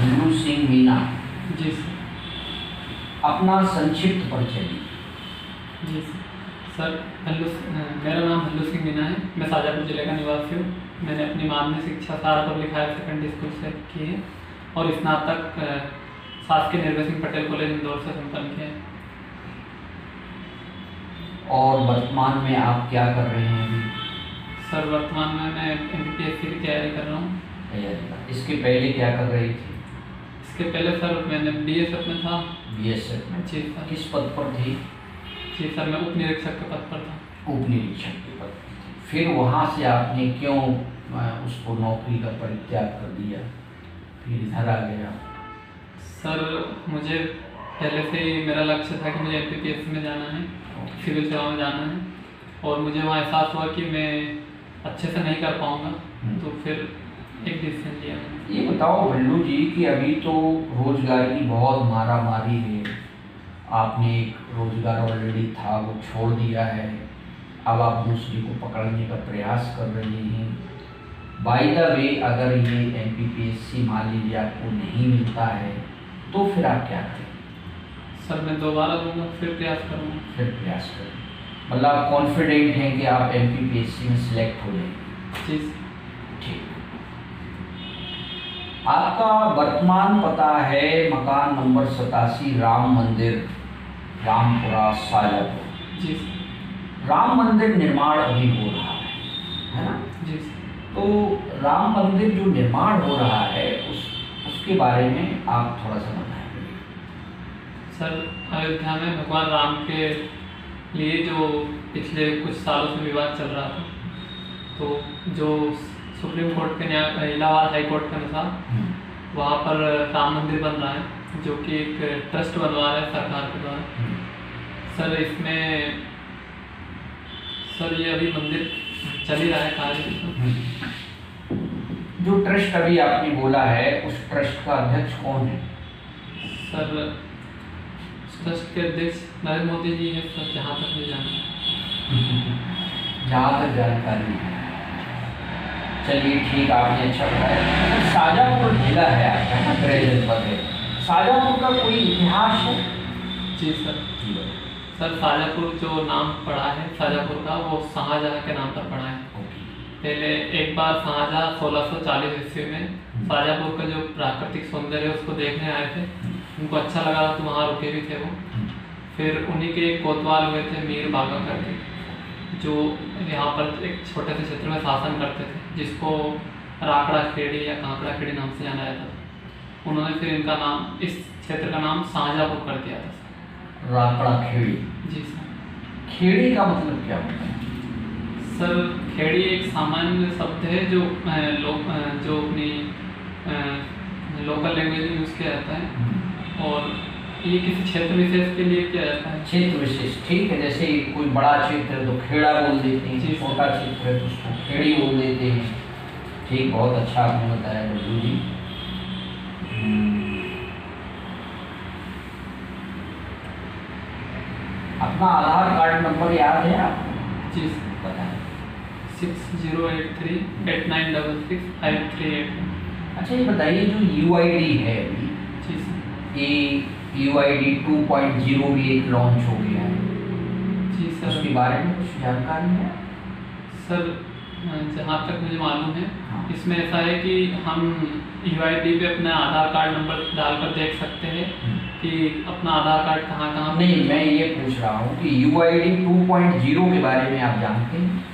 भल्लू सिंह मीना। जी sir. अपना संक्षिप्त परिचय दीजिए। जी सर, मेरा नाम भल्लू सिंह मीना है। मैं शाजापुर जिले का निवासी हूँ। मैंने अपनी माध्यमिक शिक्षा Saharanpur public higher secondary school से की है और स्नातक शासकीय निर्भय सिंह पटेल कॉलेज इंदौर से संपन्न किया है। और वर्तमान में आप क्या कर रहे हैं अभी? सर वर्तमान में मैं MPPSC की तैयारी कर रहा हूँ। इसके पहले क्या कर रही थी? इसके पहले सर मैंने BSF में था। BSF में? जी सर। किस पद पर थी? जी सर, मैं उप निरीक्षक के पद पर था। उप निरीक्षक के पद पर थी। फिर वहाँ से आपने क्यों उसको नौकरी का परित्याग कर दिया, फिर इधर आ गया? सर मुझे पहले से ही मेरा लक्ष्य था कि मुझे MPPSC में जाना है, सिविल सेवा में जाना है, और मुझे वहाँ एहसास हुआ कि मैं अच्छे से नहीं कर पाऊँगा, तो फिर एक डिसीजन लिया। ये बताओ भल्लू जी कि अभी तो रोजगार की बहुत मारा मारी है। आपने एक रोजगार ऑलरेडी था वो छोड़ दिया है, अब आप दूसरी को पकड़ने का प्रयास कर रहे हैं। बाय द वे, अगर ये MPPSC मान लीजिए आपको नहीं मिलता है तो फिर आप क्या करें? सर मैं दोबारा दूंगा, फिर प्रयास करूँगा। फिर प्रयास करें, मतलब आप कॉन्फिडेंट हैं कि आप MPPSC में सिलेक्ट हो जाएंगे? जी ठीक। आपका वर्तमान पता है मकान नंबर 87 राम मंदिर, रामपुरा, शाजापुर। जी। राम मंदिर निर्माण अभी हो रहा है ना? जी। तो राम मंदिर जो निर्माण हो रहा है उसके बारे में आप थोड़ा सा बताएंगे। सर अयोध्या में भगवान राम के लिए जो पिछले कुछ सालों से विवाद चल रहा था, तो जो सुप्रीम कोर्ट के न्याय इलाहाबाद हाई कोर्ट के अनुसार वहाँ पर राम मंदिर बन रहा है, जो कि एक ट्रस्ट बनवा रहा है सरकार के द्वारा। सर इसमें सर ये अभी मंदिर चल ही रहा है कार्य। जो ट्रस्ट अभी आपने बोला है उस ट्रस्ट का अध्यक्ष कौन है? सर ट्रस्ट के अध्यक्ष नरेंद्र मोदी जी हैं सर, जहाँ तक मुझे जाना है। जहाँ तक जानकारी है। चलिए ठीक, आपने अच्छा बताया। शाजापुर जिला है आपका, गृह जनपद है। शाजापुर का कोई इतिहास है? जी सर। सर शाजापुर जो नाम पड़ा है शाजापुर का, वो शाहजहाँ के नाम पर पड़ा है। पहले एक बार शाहजहाँ 1640 ईस्वी में शाजापुर का जो प्राकृतिक सौंदर्य है उसको देखने आए थे, उनको अच्छा लगा तो वहाँ रुके भी थे वो। फिर उन्हीं के एक कोतवाल हुए थे मीर बागा करके, जो यहाँ पर एक छोटे से क्षेत्र में शासन करते थे, जिसको राकड़ा खेड़ी या कांकड़ा खेड़ी नाम से जाना जाता था। उन्होंने फिर इनका नाम, इस क्षेत्र का नाम शाहजहाँपुर कर दिया था। राकड़ा खेड़ी? जी सर। खेड़ी का मतलब क्या होता है? सर खेड़ी एक सामान्य शब्द है जो जो अपनी लोकल लैंग्वेज में यूज़ किया जाता है, और ये किसी क्षेत्र विशेष के लिए किया जाता है। क्षेत्र विशेष, ठीक है। जैसे कोई बड़ा क्षेत्र है तो खेड़ा बोल देते हैं, छोटा क्षेत्र है तो उसको खेड़ी बोल देते हैं। ठीक, बहुत अच्छा आपने बताया भल्लू जी। अपना आधार कार्ड नंबर याद है आपको? जी बताएं। 608389665338। अच्छा ये बताइए, जो UID है अभी, जी सर, ये UID 2.0 भी एक लॉन्च हो गया है। जी सर। उसके बारे में कुछ जानकारी है? सर जहाँ तक मुझे मालूम है, इसमें ऐसा है कि हम UID पे अपना आधार कार्ड नंबर डालकर देख सकते हैं कि अपना आधार कार्ड कहाँ कहाँ। नहीं, मैं ये पूछ रहा हूँ कि UID 2.0 के बारे में आप जानते हैं?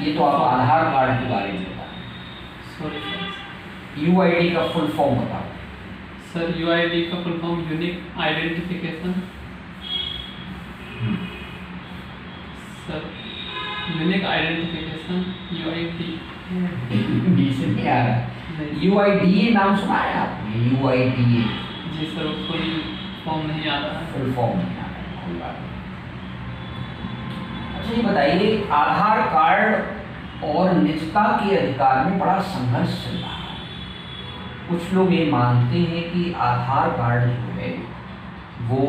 ये तो आप आधार कार्ड के बारे में बताएं। Sorry sir. UID का फुल फॉर्म बताओ। सर UID का full form unique identification. Sir unique identification UID नहीं आ रहा। UIDA नाम सुना है आपने? UIDA? जी सर, फुल फॉर्म नहीं आ रहा है। फुल फॉर्म नहीं आ रहा है, कोई बात नहीं। अच्छा ये बताइए, आधार कार्ड और निजता के अधिकार में बड़ा संघर्ष चल रहा है। कुछ लोग ये मानते हैं कि आधार कार्ड जो है वो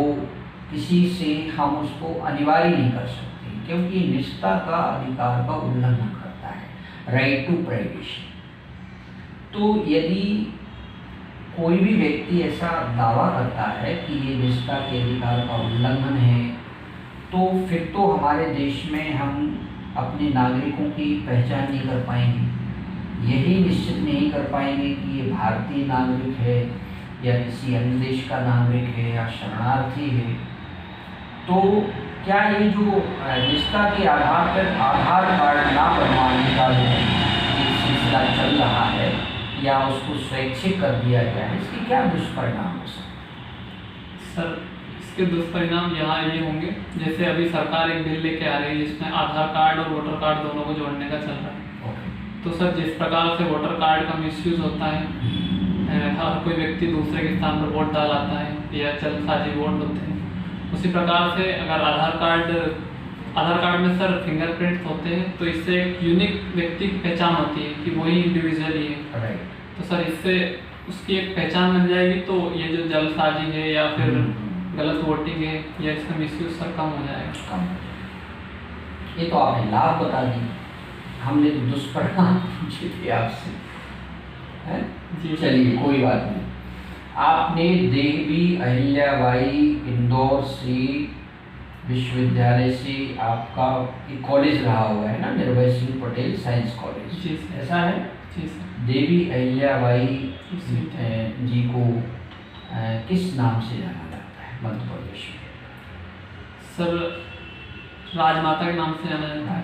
किसी से हम उसको अनिवार्य नहीं कर सकते, क्योंकि निजता का अधिकार का उल्लंघन करता है, राइट टू प्राइवेसी। तो यदि कोई भी व्यक्ति ऐसा दावा करता है कि ये निजता के अधिकार का उल्लंघन है, तो फिर तो हमारे देश में हम अपने नागरिकों की पहचान नहीं कर पाएंगे। यही निश्चित नहीं कर पाएंगे कि ये भारतीय नागरिक है या किसी अन्य देश का नागरिक है या शरणार्थी है। तो क्या ये जो निजता के आधार पर आधार कार्ड ना बनवाने का जो एक सिलसिला चल रहा है या उसको स्वैच्छिक कर दिया गया है, इसके क्या दुष्परिणाम हो सकते? सर इसके दुष्परिणाम यहाँ ये होंगे, जैसे अभी सरकार एक बिल लेके आ रही है जिसमें आधार कार्ड और वोटर कार्ड दोनों को जोड़ने का चल रहा है। तो सर जिस प्रकार से वोटर कार्ड का मिसयूज होता है, हर कोई व्यक्ति दूसरे के स्थान पर वोट डालाता है या जल्दसाजी वोट होते हैं, उसी प्रकार से अगर आधार कार्ड में सर फिंगरप्रिंट होते हैं तो इससे एक यूनिक व्यक्ति की पहचान होती है कि वही इंडिविजुअल ही है। तो सर इससे उसकी एक पहचान बन जाएगी, तो ये जो जल्दसाजी है या फिर गलत वोटिंग है या इसका मिसयूज सर कम हो जाएगा। ये तो आपने लाभ बता दी, हमने तो दुष्परिणाम पूछे थे आपसे, हैं? चलिए कोई बात नहीं। आपने देवी अहिल्याबाई इंदौर से विश्वविद्यालय से आपका एक कॉलेज रहा हुआ है ना, निर्भय सिंह पटेल साइंस कॉलेज, जी सर। ऐसा है? जी सर। देवी अहिल्याबाई जी को किस नाम से जाना जाता है मध्य प्रदेश में? सर राजमाता के नाम से जाना जाता है।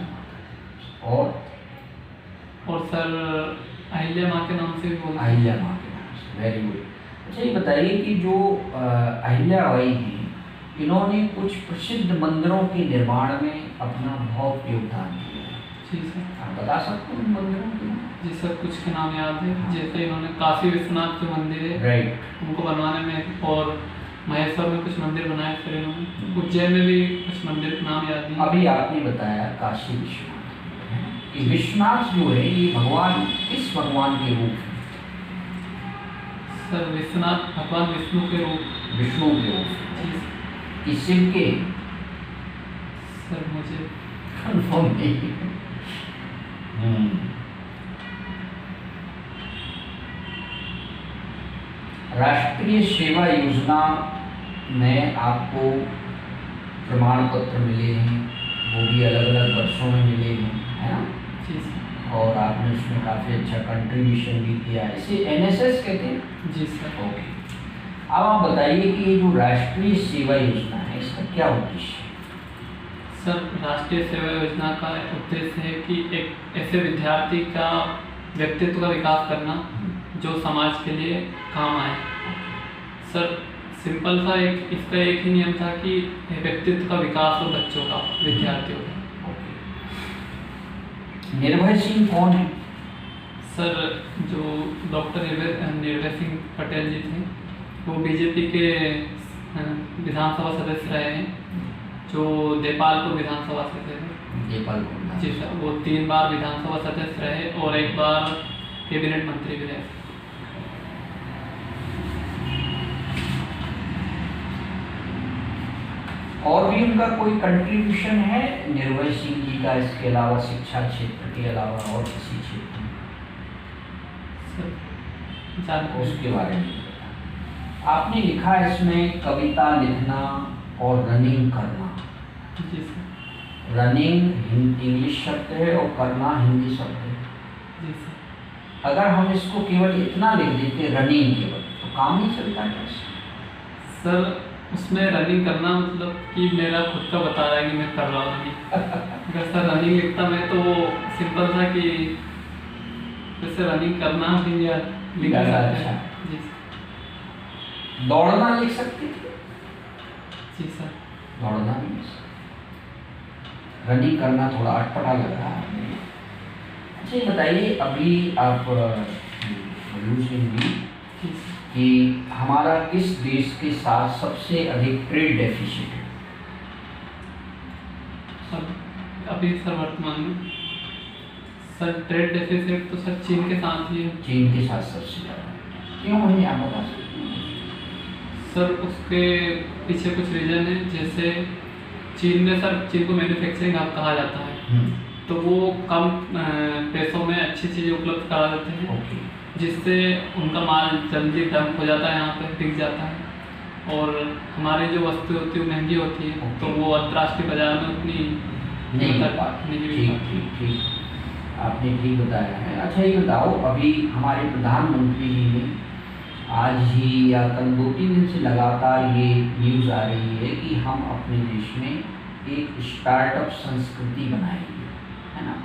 और सर अहिल्या माँ के नाम से भी बोलते हैं। अहिल्या माँ के नाम से, वेरी गुड। अच्छा ये बताइए कि जो अहिल्याबाई हैं, इन्होंने कुछ प्रसिद्ध मंदिरों के निर्माण में अपना बहुत योगदान दिया है। जी सर। आप बता सकते हैं उन मंदिरों के नाम? जी सर, कुछ के नाम याद है, जैसे इन्होंने काशी विश्वनाथ जो मंदिर है, राइट, उनको बनवाने में, और महेश्वर में कुछ मंदिर बनाए फिर इन्होंने, उज्जैन में भी कुछ मंदिर के नाम याद नहीं। अभी आपने बताया काशी विश्वनाथ, ये विश्वनाथ जो है ये भगवान किस भगवान के रूप है? सर विश्वनाथ भगवान विष्णु के रूप। विष्णु के रूप जी कि शिव के? सर मुझे कंफर्म नहीं। राष्ट्रीय सेवा योजना में आपको प्रमाण पत्र मिले हैं, वो भी अलग अलग वर्षों में मिले हैं, है ना? जी सर। और आपने उसमें काफ़ी अच्छा कंट्रीब्यूशन भी किया है, इसे NSS कहते हैं? जी सर। ओके। अब आप बताइए कि ये जो राष्ट्रीय सेवा योजना है इसका क्या उद्देश्य है? सर राष्ट्रीय सेवा योजना का उद्देश्य है कि एक ऐसे विद्यार्थी का व्यक्तित्व का विकास करना जो समाज के लिए काम आए। सर सिंपल सा इसका एक ही नियम था कि व्यक्तित्व का विकास हो बच्चों का, विद्यार्थियों का। निर्भय सिंह कौन है? सर जो डॉक्टर निर्भय सिंह पटेल जी थे, वो बीजेपी के विधानसभा सदस्य रहे हैं, जो देपालपुर विधानसभा से थे। देपालपुर? जी सर, वो 3 बार विधानसभा सदस्य रहे और 1 बार कैबिनेट मंत्री भी रहे। और भी उनका कोई कंट्रीब्यूशन है निर्भय सिंह जी का, इसके अलावा शिक्षा क्षेत्र के अलावा और किसी क्षेत्र में? सर उसके बारे में आपने लिखा है इसमें कविता लिखना और रनिंग करना। जी सर। रनिंग इंग्लिश शब्द है और करना हिंदी शब्द है। जी सर। अगर हम इसको केवल इतना लिख देते रनिंग केवल, तो काम नहीं चलता कैसे? सर उसमें रनिंग करना मतलब कि मेरा खुद का बता रहा है कि मैं कर रहा हूँ रनिंग। अगर सर रनिंग लिखता मैं तो सिंपल था कि जैसे रनिंग करना भी या लिखा अच्छा। जी दौड़ना लिख सकते थे? जी सर। दौड़ना भी लिख सकते, रनिंग करना थोड़ा अटपटा लग रहा है। अच्छा ये बताइए, अभी आप कि हमारा किस देश के साथ सबसे अधिक ट्रेड डेफिसिट है? सर अभी सर वर्तमान में सर ट्रेड डेफिसिट तो सर चीन के साथ ही है। चीन के साथ सबसे ज़्यादा क्यों है, आप बता सकते हैं? सर उसके पीछे कुछ रीजन है, जैसे चीन में सर चीन को मैन्युफैक्चरिंग हब कहा जाता है, तो वो कम पैसों में अच्छी चीज़ें उपलब्ध करा देते हैं। जिससे उनका माल जल्दी डंप हो जाता है, यहाँ पे टिक जाता है, और हमारी जो वस्तु होती है वो महंगी होती है, तो वो अंतर्राष्ट्रीय बाजार में उतनी नहीं मिल पाती। ठीक ठीक ठीक, आपने ठीक बताया है। अच्छा ये बताओ, अभी हमारे प्रधानमंत्री जी ने आज ही या कल 2-3 दिन से लगातार ये न्यूज़ आ रही है कि हम अपने देश में एक स्टार्टअप संस्कृति बनाएंगे, है ना,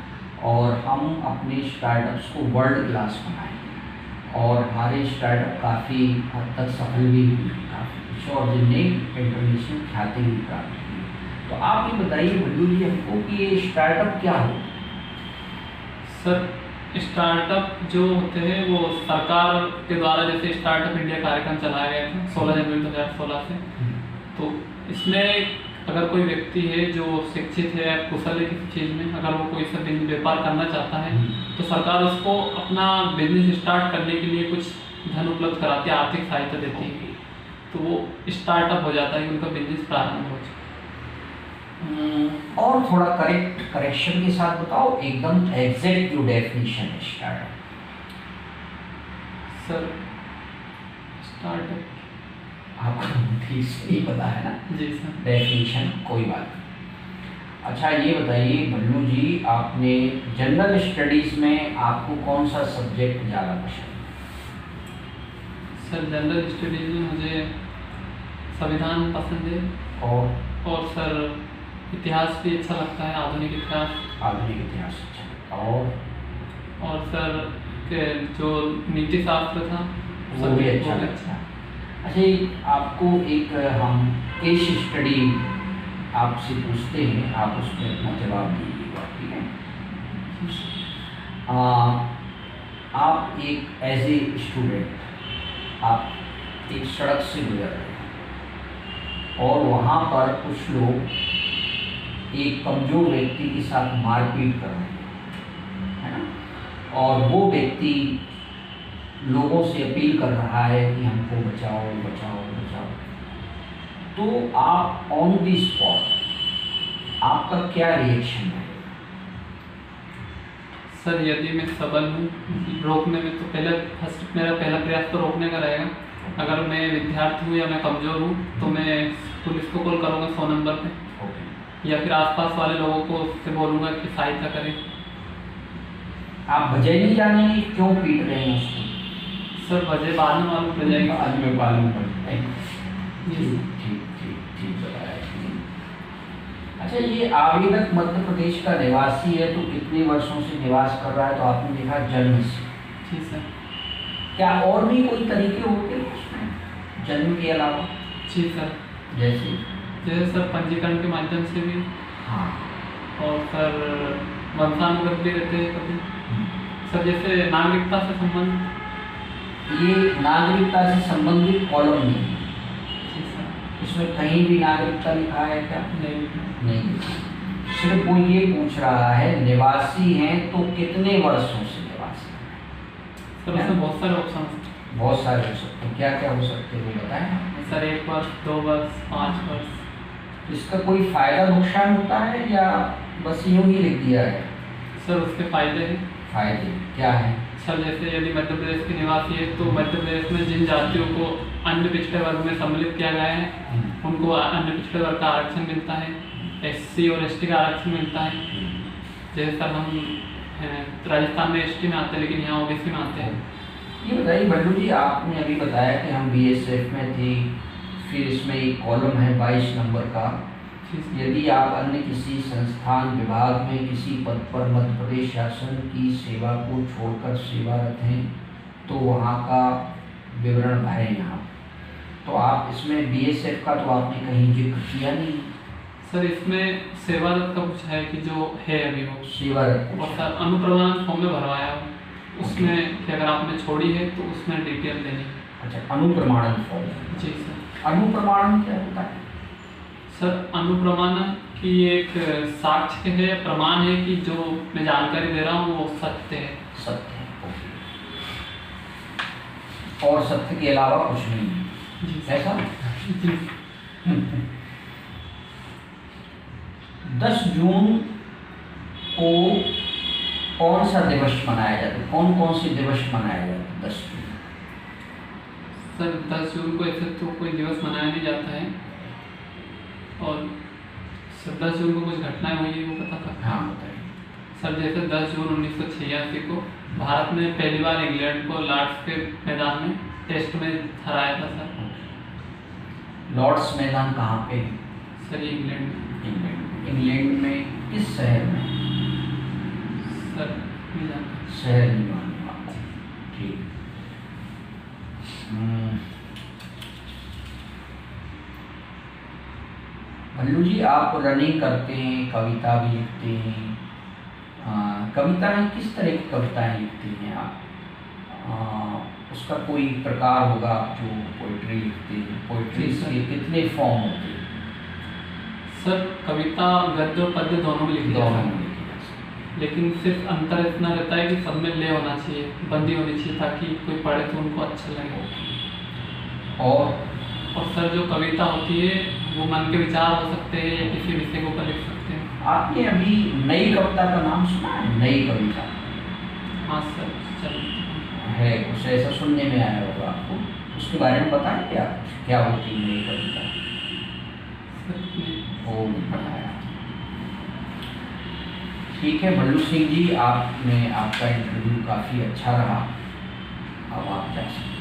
और हम अपने स्टार्टअप्स को वर्ल्ड क्लास बनाएंगे, और हमारे स्टार्टअप काफ़ी हद तक सफल भी हुए, काफ़ी और जिनने इंटरनेशनल ख्याति भी प्राप्त की। तो आप ये बताइए भल्लू जी हमको कि ये स्टार्टअप क्या हो? सर स्टार्टअप जो होते हैं वो सरकार के द्वारा, जैसे स्टार्टअप इंडिया कार्यक्रम चलाया गया था 16 जनवरी 2016 से, तो इसमें अगर कोई व्यक्ति है जो शिक्षित है, कुशल है किसी चीज़ में, अगर वो कोई सा व्यापार करना चाहता है तो सरकार उसको अपना बिजनेस स्टार्ट करने के लिए कुछ धन उपलब्ध कराती है, आर्थिक सहायता देती है, तो वो स्टार्टअप हो जाता है कि उनका बिजनेस प्रारंभ हो जाए। और थोड़ा करेक्शन के साथ बताओ, एकदम एग्जैक्ट जो डेफिनेशन है स्टार्टअप। सर स्टार्टअप आपको ठीक से नहीं पता है ना? जी सर। डेफिनेशन कोई बात नहीं। अच्छा ये बताइए भल्लू जी, आपने जनरल स्टडीज़ में आपको कौन सा सब्जेक्ट ज़्यादा पसंद है? सर जनरल स्टडीज में मुझे संविधान पसंद है, और सर इतिहास भी अच्छा लगता है, आधुनिक इतिहास। आधुनिक इतिहास अच्छा लगता है। और सर के जो नीति शास्त्र था वो भी अच्छा लगता है। अच्छा आपको एक हम केस स्टडी आपसे पूछते हैं, आप उसमें अपना जवाब दीजिएगा, ठीक है? आप एक एज ए स्टूडेंट आप एक सड़क से गुजर रहे हैं और वहाँ पर कुछ लोग एक कमज़ोर व्यक्ति के साथ मारपीट कर रहे हैं, है ना, और वो व्यक्ति लोगों से अपील कर रहा है कि हमको बचाओ बचाओ बचाओ, तो आप ऑन द स्पॉट आपका क्या रिएक्शन है? सर यदि मैं सबल हूँ रोकने में, तो मेरा पहला प्रयास तो रोकने का रहेगा। अगर मैं विद्यार्थी हूँ या मैं कमज़ोर हूँ तो मैं पुलिस को कॉल करूँगा 100 नंबर पे, या फिर आसपास वाले लोगों को से बोलूँगा कि सहायता करें। आप वजह नहीं जानेंगे क्यों पीट रहे हैं उसको? सर वजह बाद में मालूम पड़ जाएगी। बाद में मालूम पड़ जाएगी। ठीक बताया। अच्छा ये आवेदक मध्य प्रदेश का निवासी है, तो कितने वर्षों से निवास कर रहा है? तो आपने देखा जन्म से। जी सर। क्या और भी कोई तरीके होते हैं उसमें जन्म के अलावा? जी सर। जैसे सर पंजीकरण के माध्यम से भी। हाँ। और सर वंशानुगत भी रहते हैं कभी। सर जैसे नागरिकता से संबंध, ये नागरिकता से संबंधित कॉलम नहीं है। जी सर। इसमें कहीं भी नागरिकता लिखा है क्या? नहीं। सिर्फ वो ये पूछ रहा है निवासी हैं तो कितने वर्षों से निवासी हैं? सर उसमें बहुत सारे ऑप्शन, बहुत सारे हो सकते हैं। क्या क्या हो सकते हैं वो बताएं सर? 1 वर्ष, 2 वर्ष, 5 वर्ष। इसका कोई फ़ायदा नुकसान होता है या बस यूँ ही लिख दिया है? सर उसके फायदे हैं। फायदे क्या हैं? सर जैसे यदि मध्य प्रदेश के निवासी है तो मध्य प्रदेश में जिन जातियों को अन्य पिछड़े वर्ग में सम्मिलित किया गया है उनको अन्य पिछड़े वर्ग का आरक्षण मिलता है, SC और ST का आरक्षण मिलता है। जैसे सर हम राजस्थान में ST में आते हैं लेकिन यहाँ OBC में आते हैं। ये बताइए भल्लू जी, आपने अभी बताया कि हम BSF में थे, फिर इसमें एक कॉलम है 22 नंबर का, यदि आप अन्य किसी संस्थान विभाग में किसी पद पर मध्य प्रदेश शासन की सेवा को छोड़कर सेवारत हैं तो वहाँ का विवरण भरें यहाँ। तो आप इसमें BSF का तो आपने कहीं जिक्र किया नहीं। सर इसमें सेवारत का कुछ है कि जो है अभी वो सेवारत, और सर अनुप्रमाण फॉर्म में भरवाया हो उसमें कि अगर आपने छोड़ी है तो उसमें डिटेल देनी। अच्छा अनुप्रमाणन फॉर्म। जी सर। अनुप्रमाणन क्या होता है? सर अनुप्रमाणन की एक साक्ष्य है, प्रमाण है कि जो मैं जानकारी दे रहा हूँ वो सत्य है। सत्य है, और सत्य के अलावा कुछ नहीं है। ऐसा? 10 जून को कौन सा दिवस मनाया जाता है, कौन कौन से दिवस मनाया जाता है 10 जून? सर 10 जून को ऐसे तो कोई दिवस मनाया नहीं जाता है, और सर 10 जून को कुछ घटनाएं हुई है वो पता था। हाँ बताइए। सर जैसे 10 जून 1986 को भारत ने पहली बार इंग्लैंड को लॉर्ड्स के मैदान में टेस्ट में हराया था सर। लॉर्ड्स मैदान कहाँ पे है? सर ये इंग्लैंड में। इंग्लैंड में किस शहर में? सर नहीं जानता। शहर नहीं मालूम आपको, ठीक। भल्लू जी, आप रनिंग करते हैं, कविता भी लिखते हैं। कविताएं किस तरह की कविताएं लिखते हैं आप? उसका कोई प्रकार होगा आप जो पोइट्री लिखते हैं, पोइट्री के कितने फॉर्म होते हैं? सर कविता गद्य और पद्य दोनों में लिखी दोनों जाती में है, लिखी जा सकती लेकिन सिर्फ अंतर इतना रहता है कि सब में ले होना चाहिए, बंदी होनी चाहिए, ताकि कोई पढ़े तो उनको अच्छा लगे। है। और सर जो कविता होती है वो मन के विचार हो सकते हैं या किसी विषय के ऊपर लिख सकते हैं। आपने अभी नई कविता का नाम सुना है? नई कविता हाँ सर चल है, कुछ ऐसा सुनने में आया होगा आपको, उसके बारे में बताएंगे आप? क्या होती है नई कविता? वो नहीं बताया। ठीक है भल्लू सिंह जी, आपने आपका इंटरव्यू काफ़ी अच्छा रहा, अब आप जा सकते हैं।